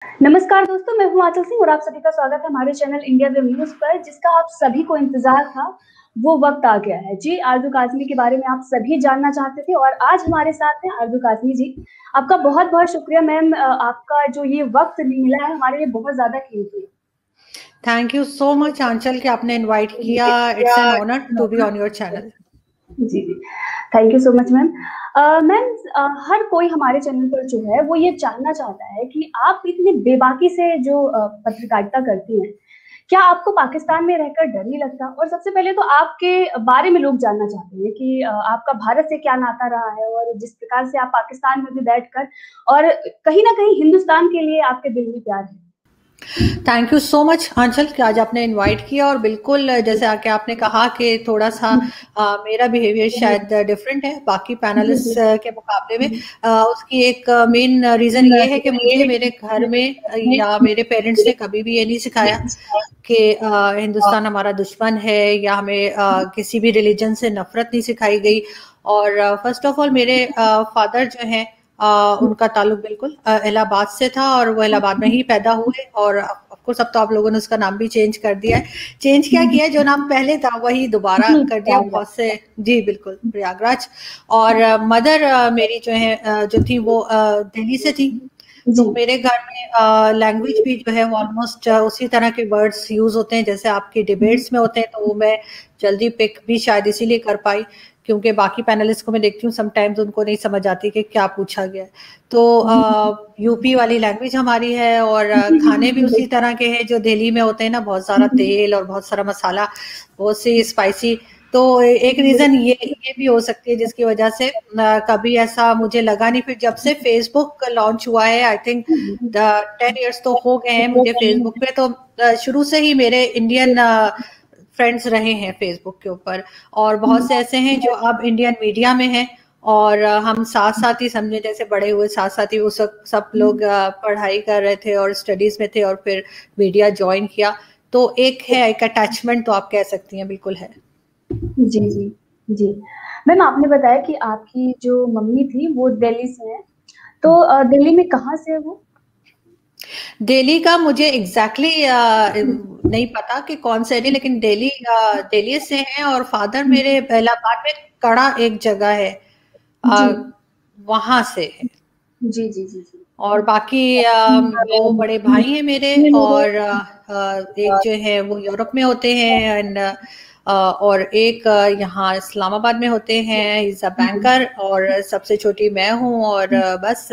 नमस्कार दोस्तों, मैं हूँ आंचल सिंह और आप सभी का स्वागत है हमारे चैनल इंडिया वेब न्यूज़ पर, जिसका आप सभी को इंतज़ार था, वो वक़्त आ गया है। जी, आरज़ू काज़मी के बारे में आप सभी जानना चाहते थे और आज हमारे साथ हैं आरज़ू काज़मी जी। आपका बहुत-बहुत शुक्रिया मैम, आपका जो ये वक़्त मिला है हमारे लिए बहुत ज़्यादा कीमती है। Thank you so much Aanchal कि आपने इनवाइट किया। It's an honour to be on your channel. जी, जी। Thank you so much ma'am. Ma'am, हर कोई हमारे चैनल पर जो है वो ये जानना चाहता है कि आप इतनी बेबाकी से जो पत्रकारिता करती हैं, क्या आपको पाकिस्तान में रहकर डर नहीं लगता? और सबसे पहले तो आपके बारे में लोग जानना चाहते हैं कि आपका भारत से क्या नाता रहा है और जिस प्रकार से आप पाकिस्तान में भी बैठकर और कहीं न कहीं हिंदुस्तान के लिए आपके दिल में प्यार है। Thank you so much Aanchal कि आज आपने इनवाइट किया और बिल्कुल जैसे आके आपने कहा कि थोड़ा सा मेरा बिहेवियर शायद डिफरेंट है बाकी पैनलिस्ट के मुकाबले में। उसकी एक मेन रीज़न ये है कि मुझे मेरे घर में या मेरे पेरेंट्स ने कभी भी ये नहीं सिखाया कि हिंदुस्तान हमारा दुश्मन है या हमें किसी भी रिलीजन से नफरत नहीं सिखाई गई। और फर्स्ट ऑफ ऑल मेरे फादर जो हैं उनका ताल्लुक बिल्कुल इलाहाबाद से था और वो इलाहाबाद में ही पैदा हुए और ऑफकोर्स अब तो आप लोगों ने उसका नाम भी चेंज कर दिया है। चेंज क्या किया है, जो नाम पहले था वही दोबारा कर दिया बहुत से। जी बिल्कुल, प्रयागराज। और मदर मेरी जो है जो थी वो दिल्ली से थी। तो मेरे घर में लैंग्वेज भी जो है वो ऑलमोस्ट उसी तरह के वर्ड्स यूज होते हैं जैसे आपकी डिबेट्स में होते हैं, तो वो मैं जल्दी पिक भी शायद इसीलिए कर पाई क्योंकि बाकी पैनलिस्ट को मैं देखती हूँ समटाइम्स उनको नहीं समझ आती कि क्या पूछा गया है। तो यूपी वाली लैंग्वेज हमारी है और खाने भी उसी तरह के हैं जो दिल्ली में होते हैं ना, बहुत सारा तेल और बहुत सारा मसाला, बहुत सी स्पाइसी। तो एक रीजन ये भी हो सकती है जिसकी वजह से कभी ऐसा मुझे लगा नहीं। फिर जब से फेसबुक लॉन्च हुआ है, आई थिंक 10 इयर्स तो हो गए हैं मुझे फेसबुक पे, तो शुरू से ही मेरे इंडियन फ्रेंड्स रहे हैं फेसबुक के ऊपर और बहुत से ऐसे हैं जो अब इंडियन मीडिया में हैं और हम साथ साथ ही समझे जैसे बड़े हुए, साथ साथ ही उस वक्त सब लोग पढ़ाई कर रहे थे और स्टडीज में थे और फिर मीडिया ज्वाइन किया। तो एक है, एक अटैचमेंट तो आप कह सकती हैं बिल्कुल है। जी, जी, जी। मैम, आपने बताया कि आपकी जो मम्मी थी वो दिल्ली से हैं, तो दिल्ली में कहाँ से है वो? दिल्ली का मुझे एग्जैक्टली नहीं पता कि कौन से एरिया, लेकिन दिल्ली से हैं और फादर मेरे इलाहाबाद में कड़ा एक जगह है वहां से है। जी, जी, जी, जी। और बाकी दो बड़े भाई हैं मेरे और एक जो है वो यूरोप में होते हैं एंड और एक यहाँ इस्लामाबाद में होते हैं, इज अ बैंकर। और सबसे छोटी मैं हूँ और बस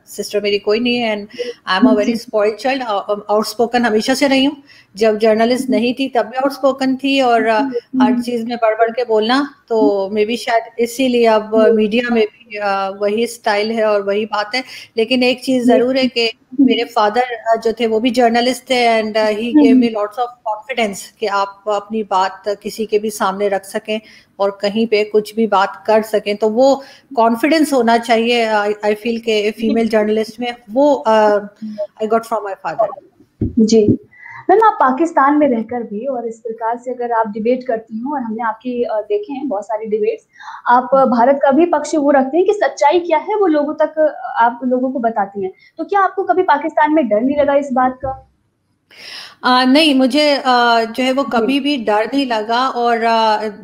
सिस्टर मेरी कोई नहीं है and I am a very spoiled child. Outspoken हमेशा से रही हूँ, जब जर्नलिस्ट नहीं थी तब भी आउटस्पोकन थी और हर चीज में बढ़ बढ़ के बोलना, तो मे बी शायद इसीलिए अब मीडिया में भी वही स्टाइल है और वही बात है। लेकिन एक चीज जरूर है कि मेरे फादर जो थे वो भी जर्नलिस्ट थे and he gave me lots of confidence कि आप अपनी बात किसी के भी सामने रख सकें और कहीं पे कुछ भी बात कर सकें, तो वो कॉन्फिडेंस होना चाहिए। आई फील के फीमेल जर्नलिस्ट में वो I got from my father. जी। मैम, आप पाकिस्तान में रहकर भी और इस प्रकार से अगर आप डिबेट करती हो और हमने आपकी देखे हैं बहुत सारी डिबेट्स, आप भारत का भी पक्ष वो रखते हैं कि सच्चाई क्या है वो लोगों तक आप लोगों को बताती हैं। तो क्या आपको कभी पाकिस्तान में डर नहीं लगा इस बात का? नहीं, मुझे जो है वो कभी भी डर नहीं लगा और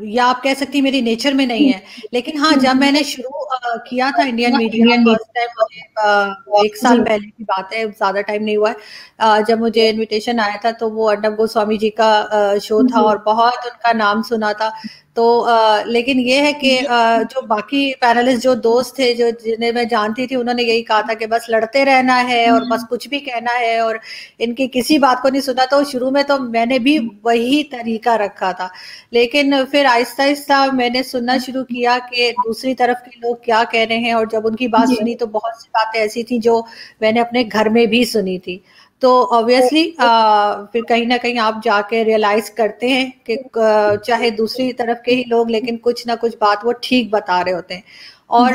या आप कह सकती मेरी नेचर में नहीं है। लेकिन हाँ, जब मैंने शुरू किया था इंडियन मीडिया फर्स्ट टाइम, मुझे 1 साल पहले की बात है, ज़्यादा टाइम नहीं हुआ है। जब मुझे इनविटेशन आया था तो वो अर्नब गोस्वामी जी का शो था और बहुत उनका नाम सुना था। तो लेकिन ये है कि जो बाकी पैनलिस्ट जो दोस्त थे जो जिन्हें मैं जानती थी, उन्होंने यही कहा था कि बस लड़ते रहना है और बस कुछ भी कहना है और इनकी किसी बात को नहीं सुना। तो शुरू में तो मैंने भी वही तरीका रखा था, लेकिन फिर आहिस्ता आहिस्ता मैंने सुनना शुरू किया कि दूसरी तरफ के लोग क्या कह रहे हैं और जब उनकी बात सुनी तो बहुत सी बातें ऐसी थी जो मैंने अपने घर में भी सुनी थी। तो ऑब्वियसली फिर कहीं ना कहीं आप जाके रियलाइज करते हैं कि चाहे दूसरी तरफ के ही लोग, लेकिन कुछ ना कुछ बात वो ठीक बता रहे होते हैं। और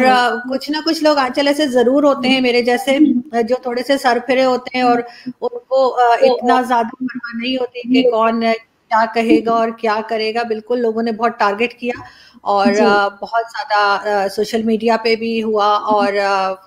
कुछ ना कुछ लोग आंचल ऐसे जरूर होते हैं मेरे जैसे जो थोड़े से सर फिरे होते हैं और उनको इतना ज्यादा परवाह नहीं होती कि कौन क्या कहेगा और क्या करेगा। बिल्कुल लोगों ने बहुत टारगेट किया और जी। बहुत ज़्यादा सोशल मीडिया पे भी हुआ, और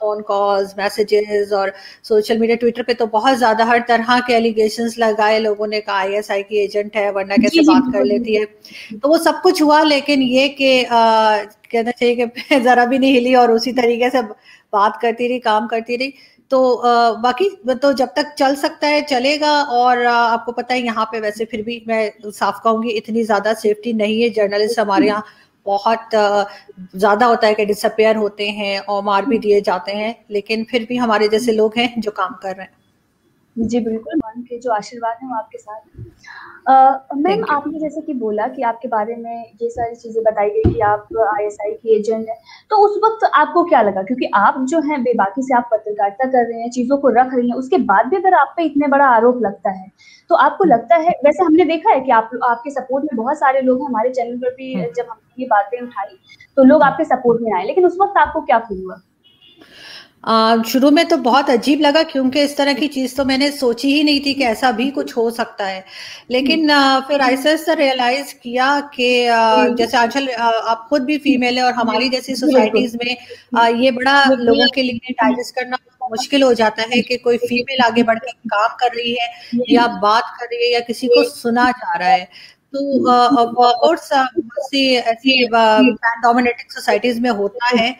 फ़ोन कॉल्स, मैसेजेस, और सोशल मीडिया, ट्विटर पे तो बहुत ज़्यादा हर तरह के एलिगेशंस लगाए लोगों ने, कहा आईएसआई की एजेंट है, वरना जी, कैसे जी, बात कर बिल्कुल, लेती है। बिल्कुल। तो वो सब कुछ हुआ, लेकिन ये कि कहना चाहिए कि मैं ज़रा भी नहीं हिली और उसी तरीके से बात करती रही, काम करती रही। तो बाकी तो जब तक चल सकता है चलेगा। और आपको पता है यहाँ पे वैसे फिर भी मैं साफ कहूंगी इतनी ज़्यादा सेफ्टी नहीं है। जर्नलिस्ट हमारे यहाँ बहुत ज़्यादा होता है कि डिसअपेयर होते हैं और मार भी दिए जाते हैं, लेकिन फिर भी हमारे जैसे लोग हैं जो काम कर रहे हैं। जी, बिल्कुल, भगवान के जो आशीर्वाद हैं वो आपके साथ हैं। Ma'am thank you. आपने जैसे कि बोला कि आपके बारे में ये सारी चीज़ें बताई गई कि आप आईएसआई की एजेंट हैं, तो उस वक़्त आपको क्या लगा? क्योंकि आप जो हैं बेबाकी से आप पत्रकारिता कर रहे हैं, चीज़ों को रख रही हैं, उसके बाद भी अगर आप पे इतने बड़ा आरोप लगता है, तो आपको लगता है वैसे हमने देखा है कि आपके सपोर्ट में बहुत सारे लोग हैं, हमारे चैनल पर भी हम्म, जब हमने ये बातें उठाई, तो लोग हम्म। आपके सपोर्ट में आए, लेकिन उस वक़्त आपको क्या फ़ील हुआ? शुरू में तो बहुत अजीब लगा, क्योंकि इस तरह की चीज़ तो मैंने सोची ही नहीं थी कि ऐसा भी कुछ हो सकता है। हुँ, लेकिन फिर आहिस्ता-आहिस्ता रियलाइज़ किया कि हुँ, जैसे आजकल आप खुद भी हुँ, फीमेल है, और हमारी जैसी जी, बिल्कुल। सोसाइटीज़ में ये बड़ा लोगों के लिए डाइजेस्ट करना मुश्किल हो जाता है कि कोई फीमेल आगे बढ़ के काम कर रही है, या बात कर रही है, या किसी को सुना जा रहा है। तो ऑफ कोर्स बहुत सी ऐसी मैन डोमिनेटेड सोसाइटीज़ में होता है।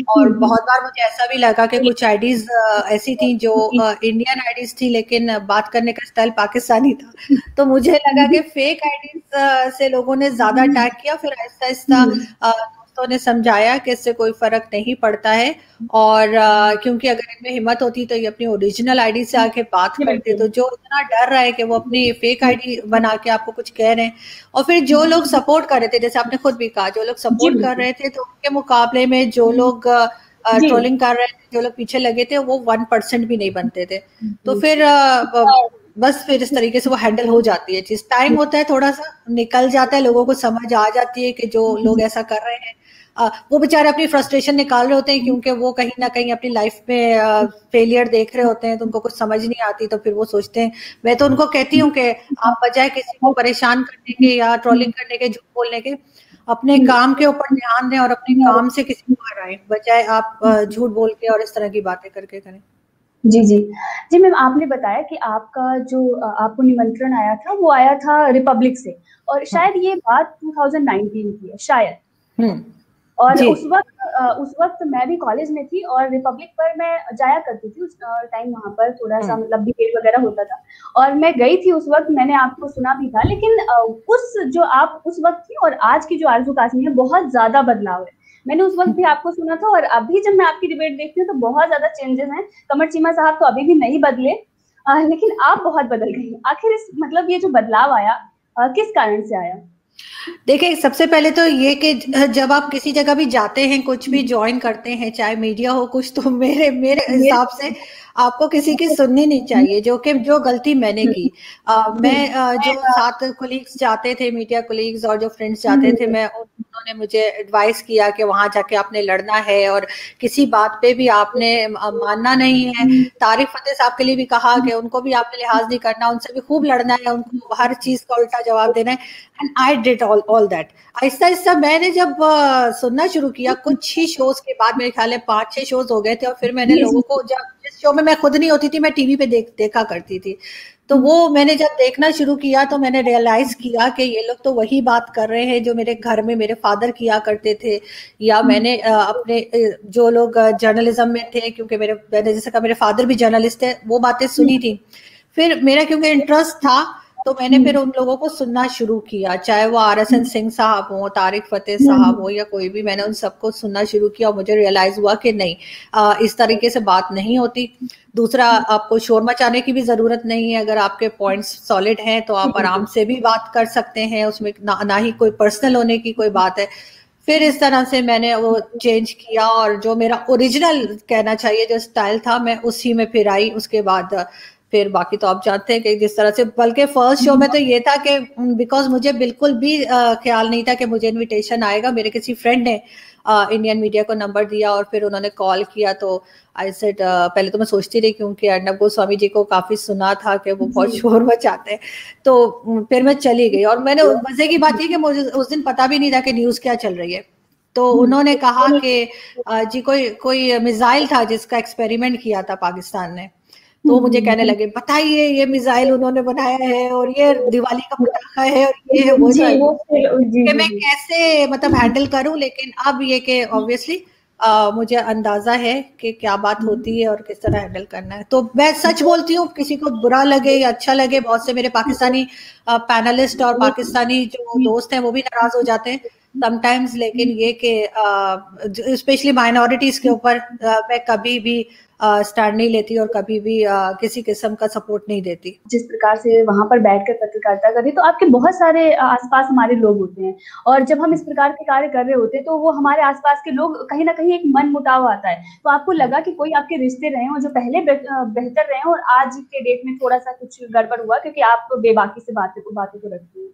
और बहुत बार मुझे ऐसा भी लगा कि कुछ आईडीज ऐसी थी जो इंडियन आईडीज थी, लेकिन बात करने का स्टाइल पाकिस्तानी था। तो मुझे लगा कि फेक आईडीज से लोगों ने ज्यादा अटैक किया। फिर आहिस्ता आहिस्ता दोस्तों ने समझाया कि इससे कोई फर्क नहीं पड़ता है, और क्योंकि अगर इनमें हिम्मत होती तो ये अपनी ओरिजिनल आईडी से आके बात जी, करते। बिल्कुल। तो जो इतना डर रहा है कि वो अपनी फेक आईडी बना के आपको कुछ कह रहे हैं, और फिर जो लोग सपोर्ट कर रहे थे, जैसे आपने खुद भी कहा, जो लोग जी, सपोर्ट कर बिल्कुल। रहे थे, तो उनके मुकाबले में जो लोग जी। ट्रोलिंग कर रहे थे, जो लोग पीछे लगे थे, वो 1% भी नहीं बनते थे। तो जी। फिर बस फिर इस तरीके से वो हैंडल हो जाती है चीज। टाइम होता है, थोड़ा सा निकल जाता है, लोगों को समझ आ जाती है कि जो लोग ऐसा कर रहे हैं, वो बेचारे अपनी फ्रस्ट्रेशन निकाल रहे होते हैं, क्योंकि वो कहीं ना कहीं अपनी लाइफ में फेलियर देख रहे होते हैं, तो उनको कुछ समझ नहीं आती। तो फिर वो सोचते हैं, मैं तो उनको कहती हूँ कि आप बजाय किसी को परेशान करने के या ट्रोलिंग करने के, झूठ बोलने के, अपने काम के ऊपर ध्यान दें और अपने काम से किसी को हराएं, बजाय आप झूठ बोल के और इस तरह की बातें करके करें। जी, जी। जी, मैम आपने बताया कि आपका जो आपको निमंत्रण आया था, वो आया था रिपब्लिक से और हम्म, शायद ये बात 2019 की है, शायद। और जी। उस वक़्त मैं भी कॉलेज में थी और रिपब्लिक पर मैं जाया करती थी उस टाइम वहाँ पर थोड़ा-सा हम्म, मतलब डिबेट वग़ैरह होता था और मैं गई थी उस वक़्त मैंने आपको सुना भी था लेकिन उस जो आप उस वक़्त थी और आज की जो आरज़ू काज़मी है बहुत ज़्यादा बदलाव है। मैंने उस वक़्त भी आपको सुना था और अभी जब मैं आपकी डिबेट देखती हूँ तो बहुत ज़्यादा चेंजेज़ हैं। कमर चीमा साहब तो अभी भी नहीं बदले लेकिन आप बहुत बदल गई हैं। आखिर इस मतलब ये जो बदलाव आया किस कारण से आया? देखिए, सबसे पहले तो ये कि जब आप किसी जगह भी जाते हैं, कुछ भी जॉइन करते हैं, चाहे मीडिया हो कुछ, तो मेरे मेरे हिसाब से आपको किसी की सुननी नहीं चाहिए, जो गलती मैंने की। मैं जो साथ कोलीग्स जाते थे, मीडिया कोलीग्स और जो फ्रेंड्स जाते थे, मैं उन्होंने मुझे एडवाइस किया कि वहां जाके आपने लड़ना है और किसी बात पे भी आपने मानना नहीं है। तारिक फतेह साहब के लिए भी कहा कि उनको भी आपने लिहाज नहीं करना, उनसे भी खूब लड़ना है, उनको हर चीज का उल्टा जवाब देना है। And I did all that. Aahista Aahista मैंने जब सुनना शुरू किया, कुछ ही शोज के बाद, मेरे ख्याल है 5-6 शोज हो गए थे, और फिर मैंने जी, लोगों जी। को, जब जिस शो में मैं खुद नहीं होती थी, मैं टीवी पे देखा करती थी, तो वो मैंने जब देखना शुरू किया तो मैंने रियलाइज किया कि ये लोग तो वही बात कर रहे हैं जो मेरे घर में मेरे फादर किया करते थे, या मैंने अपने जो लोग जर्नलिज्म में थे, क्योंकि मैंने जैसे कहा मेरे फादर भी जर्नलिस्ट थे, वो बातें सुनी थी। फिर मेरा क्योंकि इंटरेस्ट था, तो मैंने फिर उन लोगों को सुनना शुरू किया, चाहे वो RSN सिंह साहब हो, तारिक फतेह साहब हो, या कोई भी, मैंने उन सबको सुनना शुरू किया और मुझे रियलाइज हुआ कि नहीं, इस तरीके से बात नहीं होती। दूसरा, आपको शोर मचाने की भी जरूरत नहीं है, अगर आपके पॉइंट्स सॉलिड हैं तो आप आराम से भी बात कर सकते हैं, उसमें ना ही कोई पर्सनल होने की कोई बात है। फिर इस तरह से मैंने वो चेंज किया, और जो मेरा ओरिजिनल कहना चाहिए जो स्टाइल था, मैं उसी में फिर आई। उसके बाद फिर बाकी तो आप जानते हैं कि जिस तरह से, बल्कि फर्स्ट शो में तो ये था कि बिकॉज मुझे बिल्कुल भी ख्याल नहीं था कि मुझे इनविटेशन आएगा, मेरे किसी फ्रेंड ने इंडियन मीडिया को नंबर दिया और फिर उन्होंने कॉल किया, तो आई सेड पहले तो मैं सोचती रही क्योंकि अर्नब गोस्वामी जी को काफी सुना था कि वो बहुत शोर मचाते हैं, तो फिर मैं चली गई। और मैंने मजे की बात ये कि मुझे उस दिन पता भी नहीं था कि न्यूज क्या चल रही है। तो उन्होंने कहा कि जी कोई मिसाइल था जिसका एक्सपेरिमेंट किया था पाकिस्तान ने। तो मुझे कहने लगे बताइए ये मिसाइल उन्होंने बनाया है और ये दिवाली का पटाखा है और ये है वो कि मैं कैसे मतलब हैंडल करूं। लेकिन अब ये कि ऑब्वियसली मुझे अंदाजा है कि क्या बात होती है और किस तरह हैंडल करना है। तो मैं सच बोलती हूँ, किसी को बुरा लगे या अच्छा लगे, बहुत से मेरे पाकिस्तानी पैनलिस्ट और पाकिस्तानी जो दोस्त हैं वो भी नाराज हो जाते हैं समटाइम्स। लेकिन ये कि स्पेशली माइनॉरिटीज के ऊपर मैं कभी भी स्टैंड नहीं लेती और कभी भी किसी किस्म का सपोर्ट नहीं देती। जिस प्रकार से वहां पर बैठकर पत्रकारिता कर रही, तो आपके बहुत सारे आसपास हमारे लोग होते हैं, और जब हम इस प्रकार के कार्य कर रहे होते हैं तो वो हमारे आसपास के लोग कहीं ना कहीं एक मन मुटाव आता है। तो आपको लगा कि कोई आपके रिश्ते रहे हो जो पहले बेहतर रहे और आज के डेट में थोड़ा सा कुछ गड़बड़ हुआ क्योंकि आप बेबाकी से बातें को रखती हैं?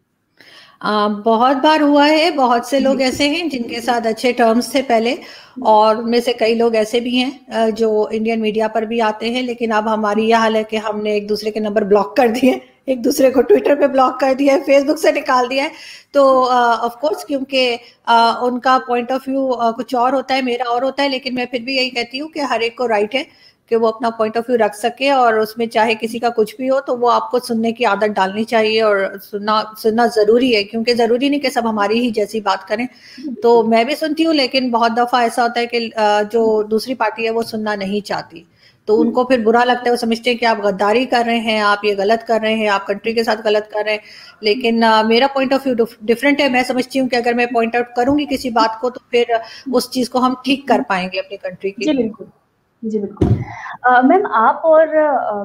बहुत बार हुआ है। बहुत से लोग ऐसे हैं जिनके साथ अच्छे टर्म्स थे पहले, और उनमें से कई लोग ऐसे भी हैं जो इंडियन मीडिया पर भी आते हैं। लेकिन अब हमारी यह हाल है कि हमने एक दूसरे के नंबर ब्लॉक कर दिए, एक दूसरे को ट्विटर पे ब्लॉक कर दिया है, फेसबुक से निकाल दिया है। तो ऑफ कोर्स क्योंकि उनका पॉइंट ऑफ व्यू कुछ और होता है, मेरा और होता है। लेकिन मैं फिर भी यही कहती हूँ कि हर एक को राइट है कि वो अपना पॉइंट ऑफ व्यू रख सके, और उसमें चाहे किसी का कुछ भी हो तो वो आपको सुनने की आदत डालनी चाहिए। और सुनना जरूरी है, क्योंकि जरूरी नहीं कि सब हमारी ही जैसी बात करें। तो मैं भी सुनती हूँ, लेकिन बहुत दफा ऐसा होता है कि जो दूसरी पार्टी है वो सुनना नहीं चाहती, तो उनको फिर बुरा लगता है। वो समझते हैं कि आप गद्दारी कर रहे हैं, आप ये गलत कर रहे हैं, आप कंट्री के साथ गलत कर रहे हैं। लेकिन मेरा पॉइंट ऑफ व्यू डिफरेंट है। मैं समझती हूँ कि अगर मैं पॉइंट आउट करूंगी किसी बात को तो फिर उस चीज को हम ठीक कर पाएंगे अपनी कंट्री की। जी बिल्कुल, जी बिल्कुल। मैम, आप और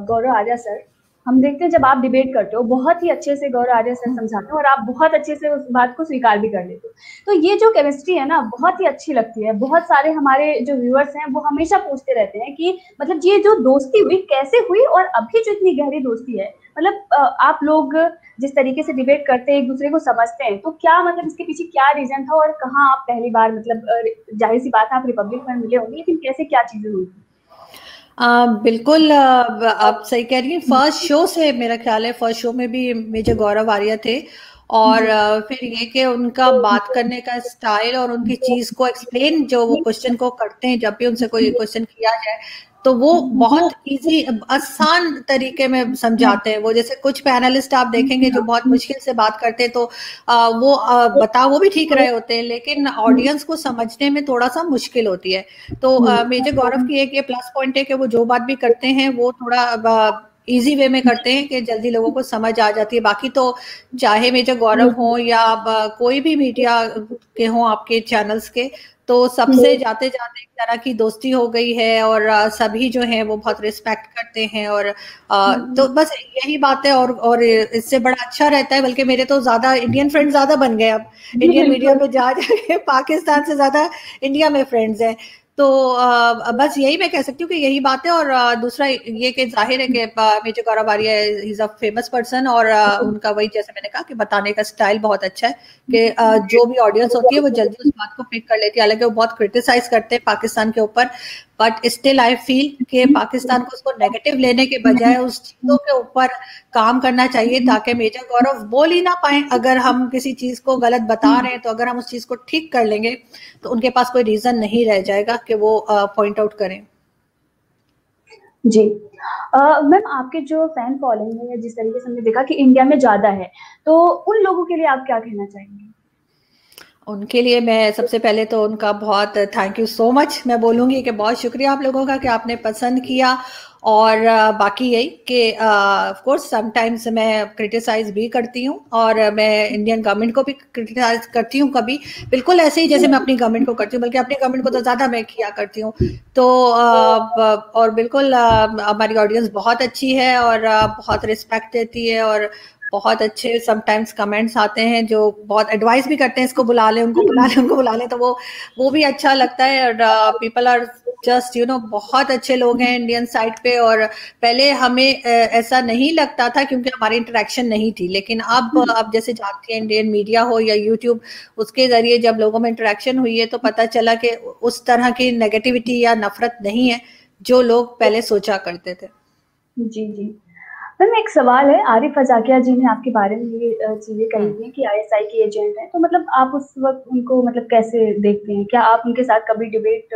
गौरव आर्या सर, हम देखते हैं जब आप डिबेट करते हो बहुत ही अच्छे से गौरव आर्या सर समझाते हैं और आप बहुत अच्छे से उस बात को स्वीकार भी कर लेते हो। तो ये जो केमिस्ट्री है ना, बहुत ही अच्छी लगती है। बहुत सारे हमारे जो व्यूअर्स हैं वो हमेशा पूछते रहते हैं कि मतलब ये जो दोस्ती हुई कैसे हुई, और अभी जो इतनी गहरी दोस्ती है, मतलब आप लोग जिस तरीके से डिबेट करते हैं, एक दूसरे को समझते हैं, तो क्या मतलब इसके पीछे क्या रीजन था और कहाँ आप पहली बार मतलब जाहिर सी बात है आप रिपब्लिक में मिले होंगे, लेकिन कैसे क्या चीजें हुई? बिल्कुल, आप सही कह रही हैं। फर्स्ट शो से मेरा ख्याल है, फर्स्ट शो में भी मेजर गौरव आर्या थे। और फिर ये कि उनका बात करने का स्टाइल और उनकी चीज को एक्सप्लेन, जो वो क्वेश्चन को करते हैं, जब भी उनसे कोई क्वेश्चन किया जाए तो वो बहुत इजी आसान तरीके में समझाते हैं। वो जैसे कुछ पैनलिस्ट आप देखेंगे जो बहुत मुश्किल से बात करते हैं, तो वो भी ठीक रहे होते हैं, लेकिन ऑडियंस को समझने में थोड़ा सा मुश्किल होती है। तो मेजर गौरव की एक ये प्लस पॉइंट है कि वो जो बात भी करते हैं वो थोड़ा इजी वे में करते हैं कि जल्दी लोगों को समझ आ जाती है। बाकी तो चाहे मेजर गौरव हो या कोई भी मीडिया के हो आपके चैनल्स के, तो सबसे जाते जाते एक तरह की दोस्ती हो गई है, और सभी जो हैं वो बहुत रिस्पेक्ट करते हैं। और तो बस यही बात है, और इससे बड़ा अच्छा रहता है। बल्कि मेरे तो ज्यादा इंडियन फ्रेंड्स ज्यादा बन गए अब, इंडियन मीडिया में जा जाके पाकिस्तान से ज्यादा इंडिया में फ्रेंड्स हैं। तो बस यही मैं कह सकती हूँ कि यही बात है। और दूसरा ये कि जाहिर है कि major Gaurav Arya is a famous person, और उनका वही जैसे मैंने कहा कि बताने का स्टाइल बहुत अच्छा है कि जो भी ऑडियंस होती है वो जल्दी उस बात को पिक कर लेती है। हालांकि वो बहुत क्रिटिसाइज करते हैं पाकिस्तान के ऊपर, बट स्टिल आई फील कि पाकिस्तान को उसको नेगेटिव लेने के बजाय उस चीजों के ऊपर काम करना चाहिए, ताकि मेजर गौरव बोल ही ना पाए। अगर हम किसी चीज को गलत बता रहे हैं तो अगर हम उस चीज को ठीक कर लेंगे तो उनके पास कोई रीजन नहीं रह जाएगा कि वो पॉइंट आउट करें। जी। मैम, आपके जो फैन फॉलोइंग है, जिस तरीके से हमने देखा कि इंडिया में ज्यादा है, तो उन लोगों के लिए आप क्या कहना चाहेंगे? उनके लिए मैं सबसे पहले तो उनका बहुत थैंक यू सो मच मैं बोलूँगी कि बहुत शुक्रिया आप लोगों का कि आपने पसंद किया। और बाकी यही कि ऑफ कोर्स समटाइम्स मैं क्रिटिसाइज भी करती हूँ, और मैं इंडियन गवर्नमेंट को भी क्रिटिसाइज करती हूँ कभी, बिल्कुल ऐसे ही जैसे मैं अपनी गवर्नमेंट को करती हूँ, बल्कि अपनी गवर्नमेंट को तो ज़्यादा मैं किया करती हूँ। तो और बिल्कुल हमारी ऑडियंस बहुत अच्छी है और बहुत रिस्पेक्ट देती है, और बहुत अच्छे समटाइम्स कमेंट्स आते हैं जो बहुत एडवाइस भी करते हैं, इसको बुला लें, उनको बुला लें, उनको बुला लें, तो वो भी अच्छा लगता है। और पीपल आर जस्ट बहुत अच्छे लोग हैं इंडियन साइड पे। और पहले हमें ऐसा नहीं लगता था क्योंकि हमारी इंटरेक्शन नहीं थी, लेकिन अब जैसे जानती हैं इंडियन मीडिया हो या यूट्यूब, उसके जरिए जब लोगों में इंटरेक्शन हुई है तो पता चला कि उस तरह की नेगेटिविटी या नफरत नहीं है जो लोग पहले सोचा करते थे। जी, जी। मैम एक सवाल है, आरिफ अज़ाकिया जी ने आपके बारे में ये चीज़ें कही हुई हैं कि आईएसआई के एजेंट हैं, तो मतलब आप उस वक़्त उनको मतलब कैसे देखते हैं? क्या आप उनके साथ कभी डिबेट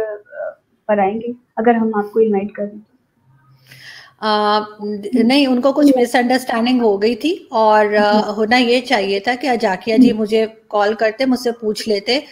पर आएँगे, अगर हम आपको इनवाइट करें? नहीं, उनको कुछ मिसअंडरस्टैंडिंग हो गई थी और होना ये चाहिए था कि अजाकिया जी मुझे कॉल करते, मुझसे पूछ लेते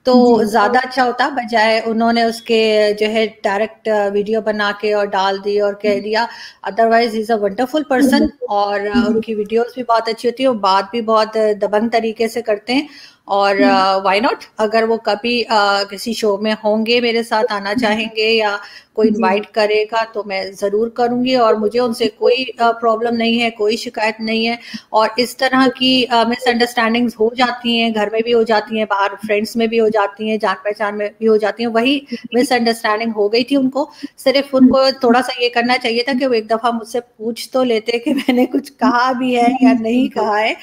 तो ज्यादा अच्छा होता, बजाय उन्होंने उसके जो है डायरेक्ट वीडियो बना के और डाल दी और कह दिया। Otherwise is a wonderful person और उनकी वीडियोस भी बहुत अच्छी होती है और बात भी बहुत दबंग तरीके से करते हैं। और व्हाई नॉट, अगर वो कभी किसी शो में होंगे, मेरे साथ आना चाहेंगे या कोई इनवाइट करेगा तो मैं जरूर करूंगी। और मुझे उनसे कोई प्रॉब्लम नहीं है, कोई शिकायत नहीं है। और इस तरह की मिसअंडरस्टैंडिंग्स हो जाती हैं, घर में भी हो जाती हैं, बाहर फ्रेंड्स में भी हो जाती हैं, जान पहचान में भी हो जाती हैं। वही मिसअंडरस्टैंडिंग हो गई थी उनको। सिर्फ उनको थोड़ा सा ये करना चाहिए था कि वो एक दफा मुझसे पूछ तो लेते कि मैंने कुछ कहा भी है या नहीं कहा है।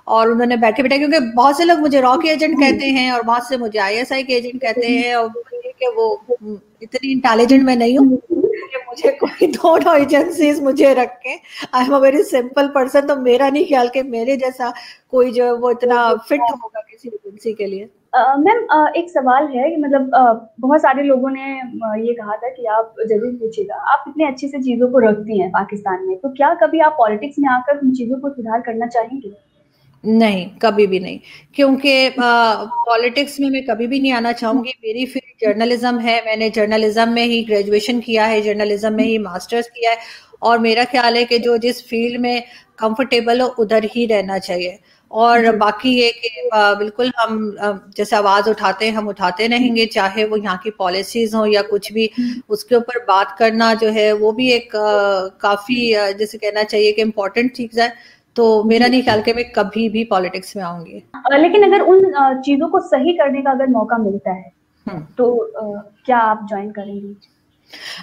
और उन्होंने बैठे बैठे, क्योंकि बहुत से लोग मुझे रॉ के एजेंट कहते हैं और बहुत से मुझे आईएसआई के एजेंट कहते हैं, और कि वो इतनी इंटेलिजेंट मैं नहीं हूँ कि मुझे कोई दोनों एजेंसीज मुझे रख के। I am a very simple person, तो मेरा नहीं ख्याल कि मेरे जैसा कोई जो है वो इतना फिट होगा किसी एजेंसी के लिए। मैम एक सवाल है कि मतलब बहुत सारे लोगों ने ये कहा था कि आप ज़रूर पूछिएगा, आप इतने अच्छे से चीज़ों को रखती हैं पाकिस्तान में, तो क्या कभी आप पॉलिटिक्स में आकर उन चीज़ों को सुधार करना चाहेंगे? नहीं, कभी भी नहीं, क्योंकि पॉलिटिक्स में मैं कभी भी नहीं आना चाहूंगी। मेरी फील्ड जर्नलिज्म है, मैंने जर्नलिज्म में ही ग्रेजुएशन किया है, जर्नलिज्म में ही मास्टर्स किया है। और मेरा ख्याल है कि जो जिस फील्ड में कंफर्टेबल हो उधर ही रहना चाहिए। और बाकी ये कि बिल्कुल हम जैसे आवाज उठाते हैं, हम उठाते रहेंगे, चाहे वो यहाँ की पॉलिसीज हो या कुछ भी। उसके ऊपर बात करना जो है वो भी एक काफी जैसे कहना चाहिए कि इम्पोर्टेंट चीज है। तो मेरा नहीं ख्याल कि मैं कभी भी पॉलिटिक्स में आऊंगी। लेकिन अगर उन चीजों को सही करने का अगर मौका मिलता है तो क्या आप ज्वाइन करेंगी?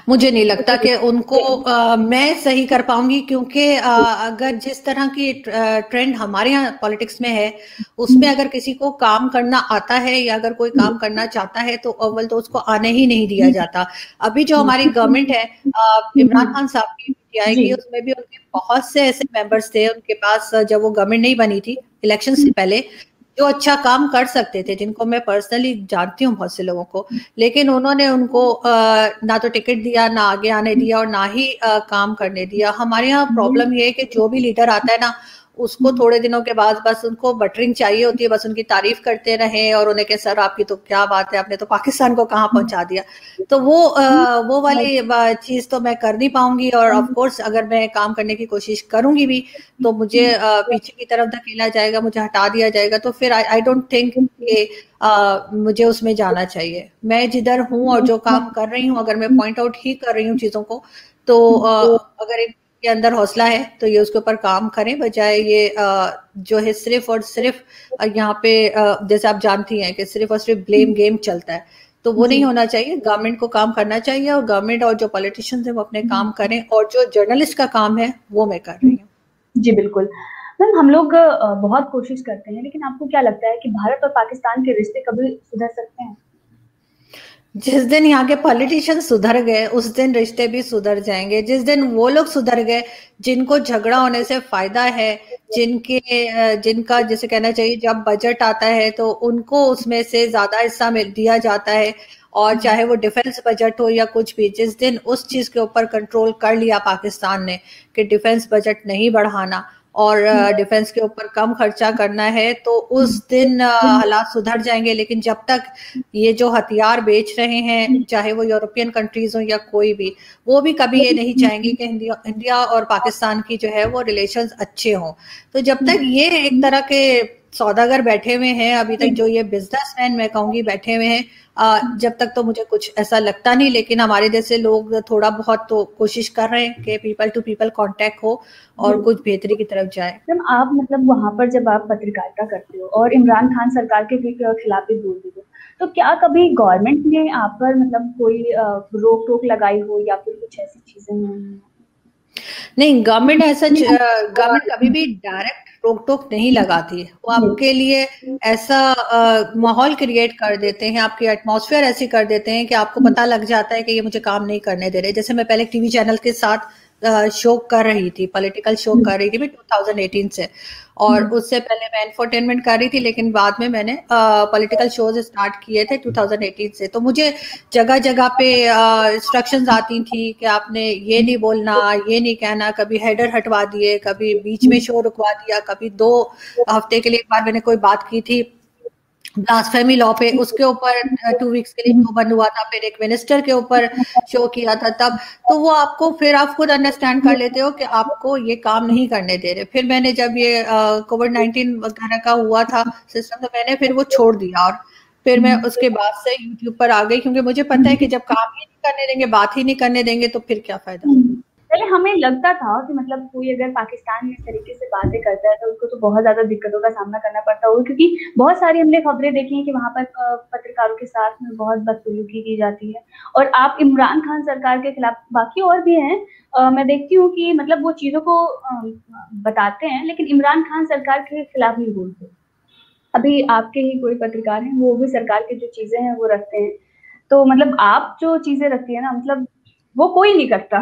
मुझे नहीं लगता कि उनको मैं सही कर पाऊंगी, क्योंकि अगर जिस तरह की ट्रेंड हमारे यहाँ पॉलिटिक्स में है, उसमें अगर किसी को काम करना आता है या अगर कोई काम करना चाहता है तो अव्वल तो उसको आने ही नहीं दिया जाता। अभी जो हमारी गवर्नमेंट है, इमरान खान साहब की पीटीआई की, उसमें भी उनके बहुत से ऐसे मेंबर्स थे उनके पास जब वो गवर्नमेंट नहीं बनी थी इलेक्शन से पहले, जो अच्छा काम कर सकते थे, जिनको मैं पर्सनली जानती हूँ बहुत से लोगों को। लेकिन उन्होंने उनको ना तो टिकट दिया, ना आगे आने दिया और ना ही काम करने दिया। हमारे यहाँ प्रॉब्लम ये है कि जो भी लीडर आता है ना, उसको थोड़े दिनों के बाद बस उनको बटरिंग चाहिए होती है, बस उनकी तारीफ करते रहें और उन्हें कहे सर आपकी तो क्या बात है, आपने तो पाकिस्तान को कहाँ पहुंचा दिया। तो वो वाली चीज तो मैं कर नहीं पाऊंगी। और ऑफ कोर्स अगर मैं काम करने की कोशिश करूंगी भी तो मुझे पीछे की तरफ धकेला जाएगा, मुझे हटा दिया जाएगा। तो फिर आई डोंट थिंक कि मुझे उसमें जाना चाहिए। मैं जिधर हूँ और जो काम कर रही हूँ, अगर मैं पॉइंट आउट ही कर रही हूँ चीजों को, तो अगर के अंदर हौसला है तो ये उसके ऊपर काम करें, बजाय ये जो है सिर्फ और सिर्फ यहाँ पे जैसे आप जानती हैं कि सिर्फ और सिर्फ ब्लेम गेम चलता है। तो वो नहीं होना चाहिए। गवर्नमेंट को काम करना चाहिए और गवर्नमेंट और जो पॉलिटिशियंस हैं वो अपने काम करें, और जो जर्नलिस्ट का काम है वो मैं कर रही हूँ। जी बिल्कुल। मैम हम लोग बहुत कोशिश करते हैं, लेकिन आपको क्या लगता है कि भारत और पाकिस्तान के रिश्ते कभी सुधर सकते हैं? जिस दिन यहाँ के पॉलिटिशियन सुधर गए उस दिन रिश्ते भी सुधर जाएंगे। जिस दिन वो लोग सुधर गए जिनको झगड़ा होने से फायदा है, जिनका जैसे कहना चाहिए जब बजट आता है तो उनको उसमें से ज्यादा हिस्सा दिया जाता है, और चाहे वो डिफेंस बजट हो या कुछ भी, जिस दिन उस चीज के ऊपर कंट्रोल कर लिया पाकिस्तान ने कि डिफेंस बजट नहीं बढ़ाना और डिफेंस के ऊपर कम खर्चा करना है, तो उस दिन हालात सुधर जाएंगे। लेकिन जब तक ये जो हथियार बेच रहे हैं, चाहे वो यूरोपियन कंट्रीज हो या कोई भी, वो भी कभी ये नहीं चाहेंगे कि इंडिया और पाकिस्तान की जो है वो रिलेशंस अच्छे हों। तो जब तक ये एक तरह के सौदागर बैठे हुए हैं, अभी तक जो ये बिजनेसमैन मैं कहूंगी बैठे हुए हैं, जब तक तो मुझे कुछ ऐसा लगता नहीं। लेकिन हमारे जैसे लोग थोड़ा बहुत तो कोशिश कर रहे हैं कि पीपल टू पीपल कांटेक्ट हो और कुछ बेहतरी की तरफ जाए। मैम आप मतलब वहाँ पर जब आप पत्रकारिता करते हो और इमरान खान सरकार के खिलाफ भी बोलते हो, तो क्या कभी गवर्नमेंट ने आप पर मतलब कोई रोक-टोक लगाई हो या फिर कुछ ऐसी चीज़ें हैं? नहीं, गवर्नमेंट कभी भी डायरेक्ट रोक-टोक नहीं लगाती है। वो आपके लिए ऐसा माहौल क्रिएट कर देते हैं, आपकी एटमॉस्फेयर ऐसी कर देते हैं कि आपको पता लग जाता है कि ये मुझे काम नहीं करने दे रहे। जैसे मैं पहले टीवी चैनल के साथ शो कर रही थी, पॉलिटिकल शो कर रही थी मैं 2018 से, और उससे पहले मैं इंफोटेनमेंट कर रही थी, लेकिन बाद में मैंने पॉलिटिकल शोज स्टार्ट किए थे 2018 से। तो मुझे जगह जगह पे इंस्ट्रक्शंस आती थी कि आपने ये नहीं बोलना, ये नहीं कहना। कभी हेडर हटवा दिए, कभी बीच में शो रुकवा दिया, कभी 2 हफ्ते के लिए एक बार मैंने कोई बात की थी ब्लास्फेमी लॉ पे, उसके ऊपर 2 वीक्स के लिए शो बंद हुआ था। फिर एक मिनिस्टर के ऊपर शो किया था तब। तो वो आपको फिर आप खुद अंडरस्टैंड कर लेते हो कि आपको ये काम नहीं करने दे रहे। फिर मैंने जब ये कोविड-19 वगैरह का हुआ था सिस्टम, तो मैंने फिर वो छोड़ दिया, और फिर मैं उसके बाद से यूट्यूब पर आ गई, क्योंकि मुझे पता है कि जब काम ही नहीं करने देंगे, बात ही नहीं करने देंगे, तो फिर क्या फायदा। पहले हमें लगता था कि मतलब कोई अगर पाकिस्तान में इस तरीके से बातें करता है तो उसको तो बहुत ज्यादा दिक्कतों का सामना करना पड़ता होगा, क्योंकि बहुत सारी हमने खबरें देखी हैं कि वहां पर पत्रकारों के साथ में बहुत बदसलूकी की जाती है। और आप इमरान खान सरकार के खिलाफ, बाकी और भी हैं, मैं देखती हूँ कि मतलब वो चीजों को बताते हैं लेकिन इमरान खान सरकार के खिलाफ नहीं बोलते। अभी आपके ही कोई पत्रकार हैं, वो भी सरकार की जो चीजें हैं वो रखते हैं। तो मतलब आप जो चीजें रखती है ना, मतलब वो कोई नहीं करता।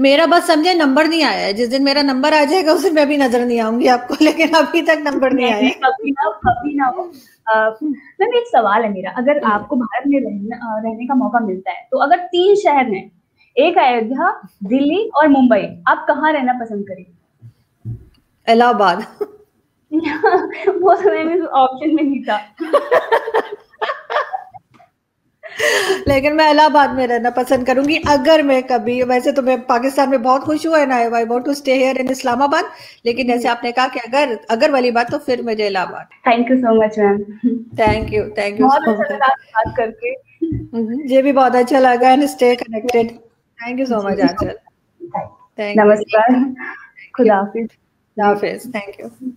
मेरा बस समझे नंबर नहीं आया है। जिस दिन मेरा नंबर आ जाएगा उस दिन मैं भी नजर नहीं आऊंगी आपको, लेकिन अभी तक नंबर नहीं आया। कभी ना हो। मैम एक सवाल है मेरा, अगर आपको भारत में रहने का मौका मिलता है, तो अगर 3 शहर हैं, एक अयोध्या, दिल्ली और मुंबई, आप कहाँ रहना पसंद करेंगे? इलाहाबाद। वो समय में ऑप्शन में नहीं था। लेकिन मैं इलाहाबाद में रहना पसंद करूंगी अगर मैं कभी। वैसे तो मैं पाकिस्तान में बहुत खुश हुआ, and I want to stay here in Islamabad, लेकिन जैसे आपने कहा कि अगर वाली बात, तो फिर मुझे Allahabad. Thank you so much ma'am. Thank you बहुत सो अच्छा मच। लगा आपसे बात करके। मुझे भी बहुत अच्छा लगा, and stay connected. Thank you so much Anchal. Thank you. नमस्कार। खुदा हाफिज। हाफिज। Thank you.